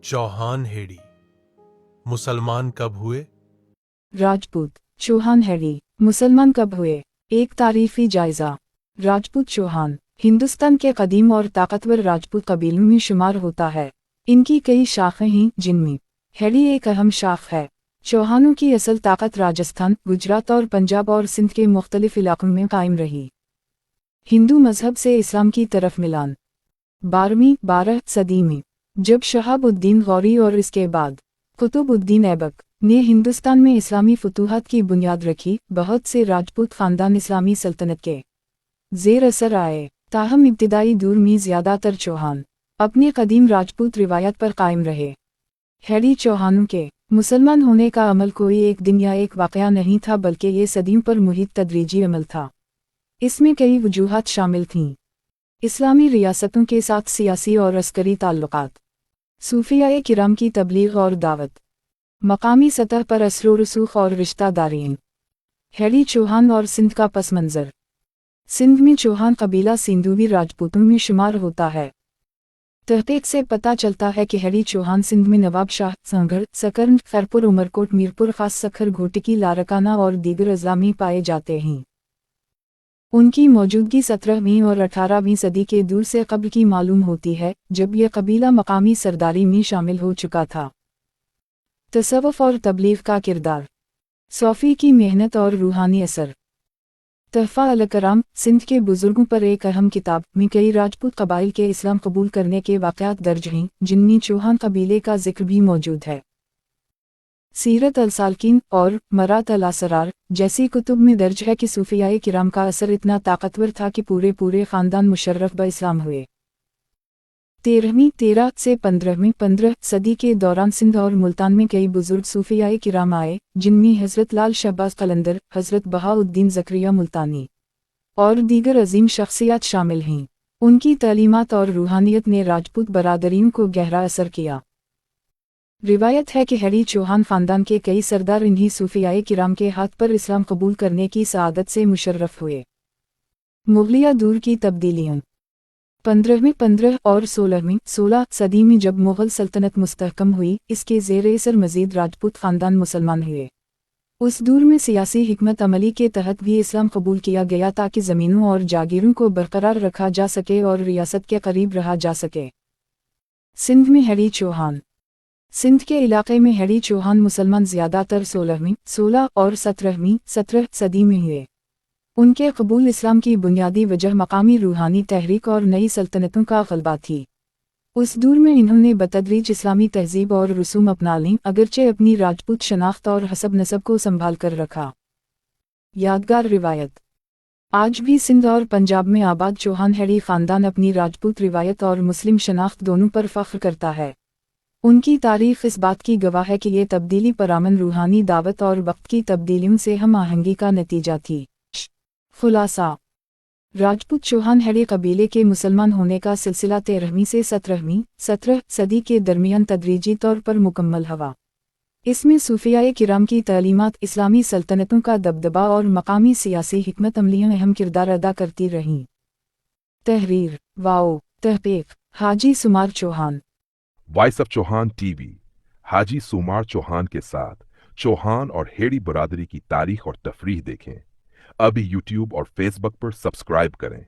चौहान हेड़ी मुसलमान कब हुए? राजपूत चौहान हेड़ी मुसलमान कब हुए? एक तारीफी जायजा। राजपूत चौहान हिंदुस्तान के कदीम और ताकतवर राजपूत कबीलों में शुमार होता है। इनकी कई शाखें हैं जिनमें हेड़ी एक अहम शाख है। चौहानों की असल ताकत राजस्थान, गुजरात और पंजाब और सिंध के मुख्तलिफ इलाकों में कायम रही। हिंदू मजहब से इस्लाम की तरफ मिलान 12वीं सदी में जब शहाबुद्दीन गौरी और इसके बाद कुतुबुद्दीन ऐबक ने हिंदुस्तान में इस्लामी फतूहात की बुनियाद रखी, बहुत से राजपूत खानदान इस्लामी सल्तनत के ज़ेर असर आए। ताहम इब्तिदाई दौर में ज़्यादातर चौहान अपने कदीम राजपूत रिवायत पर कायम रहे। हेड़ी चौहानों के मुसलमान होने का अमल कोई एक दिन या एक वाक़या नहीं था, बल्कि ये सदियों पर मुहित तदरीजी अमल था। इसमें कई वजूहात शामिल थीं। इस्लामी रियासतों के साथ सियासी और अस्करी ताल्लुकात, सूफियाए किराम की तबलीग और दावत, मकामी सतह पर असर व रसूख और रिश्तादारियाँ। हेड़ी चौहान और सिंध का पस मंज़र। सिंध में चौहान कबीला सिंधुवी राजपूतों में शुमार होता है। तहक़ीक़ से पता चलता है कि हेड़ी चौहान सिंध में नवाब शाह, संगढ़, सकर्न, खैरपुर, उमरकोट, मीरपुर खास, सखर, घोटिकी, लारकाना और दीगर अज़ला में पाए जाते हैं। उनकी मौजूदगी 17वीं और 18वीं सदी के दूर से कब्ल की मालूम होती है, जब यह कबीला मकामी सरदारी में शामिल हो चुका था। तसव्वुफ़ और तबलीग का किरदार, सूफ़ी की मेहनत और रूहानी असर। तहफ़ा अल-कराम सिंध के बुज़ुर्गों पर एक अहम किताब में कई राजपूत कबाइल के इस्लाम कबूल करने के वाक़यात दर्ज हैं, जिनमें चौहान कबीले का जिक्र भी मौजूद है। सीरत अल-सालकीन और मरात अल-असरार जैसी कुतुब में दर्ज है कि सूफियाए किराम का असर इतना ताकतवर था कि पूरे ख़ानदान मुशर्रफ ब इस्लाम हुए। 13 से 15 सदी के दौरान सिंध और मुल्तान में कई बुजुर्ग सूफियाए किराम आए, जिनमें हज़रत लाल शहबाज कलंदर, हज़रत बहाउद्दीन ज़करिया मुल्तानी और दीगर अजीम शख्सियात शामिल हैं। उनकी तालीमात और रूहानियत ने राजपूत बरादरीन को गहरा असर किया। रिवायत है कि हेड़ी चौहान ख़ानदान के कई सरदार इन्हीं सूफियाए किराम के हाथ पर इस्लाम कबूल करने की सआदत से मुशर्रफ हुए। मुग़लिया दौर की तब्दीलियाँ 15वीं और 16वीं सदी में जब मुग़ल सल्तनत मुस्तहकम हुई, इसके ज़ेर असर मज़ीद राजपूत ख़ानदान मुसलमान हुए। उस दौर में सियासी हिकमत अमली के तहत भी इस्लाम कबूल किया गया ताकि ज़मीनों और जागीरों को बरकरार रखा जा सके और रियासत के करीब रहा जा सके। सिंध में हेड़ी चौहान। सिंध के इलाक़े में हेड़ी चौहान मुसलमान ज़्यादातर 16 और 17 सदी में हुए। उनके कबूल इस्लाम की बुनियादी वजह मकामी रूहानी तहरीक और नई सल्तनतों का ग़लबा थी। उस दौर में इन्होंने बतदरीज इस्लामी तहज़ीब और रसूम अपना लीं, अगरचे अपनी राजपूत शनाख्त और हसब नसब को संभाल कर रखा। यादगार रिवायत। आज भी सिंध और पंजाब में आबाद चौहान हेड़ी ख़ानदान अपनी राजपूत रिवायत और मुस्लिम शनाख्त दोनों पर फ़ख्र करता है। उनकी तारीख़ इस बात की गवाह है कि ये तब्दीली पुरअमन रूहानी दावत और वक्त की तब्दीलियों से हम आहंगी का नतीजा थी। खुलासा। राजपूत चौहान हेड़ी कबीले के मुसलमान होने का सिलसिला 13वीं से 17वीं सदी के दरमियान तदरीजी तौर पर मुकम्मल हुआ। इसमें सूफियाए किराम की तालीमात, इस्लामी सल्तनतों का दबदबा और मकामी सियासी हिकमत अमलियाँ अहम किरदार अदा करती रहीं। तहरीर वाओ तहक़ीक़ Haji Sumar Chauhan. Voice of Chauhan TV Haji Sumar Chauhan के साथ चौहान और हेड़ी बरादरी की तारीख और तफरीह देखें। अभी यूट्यूब और फेसबुक पर सब्सक्राइब करें।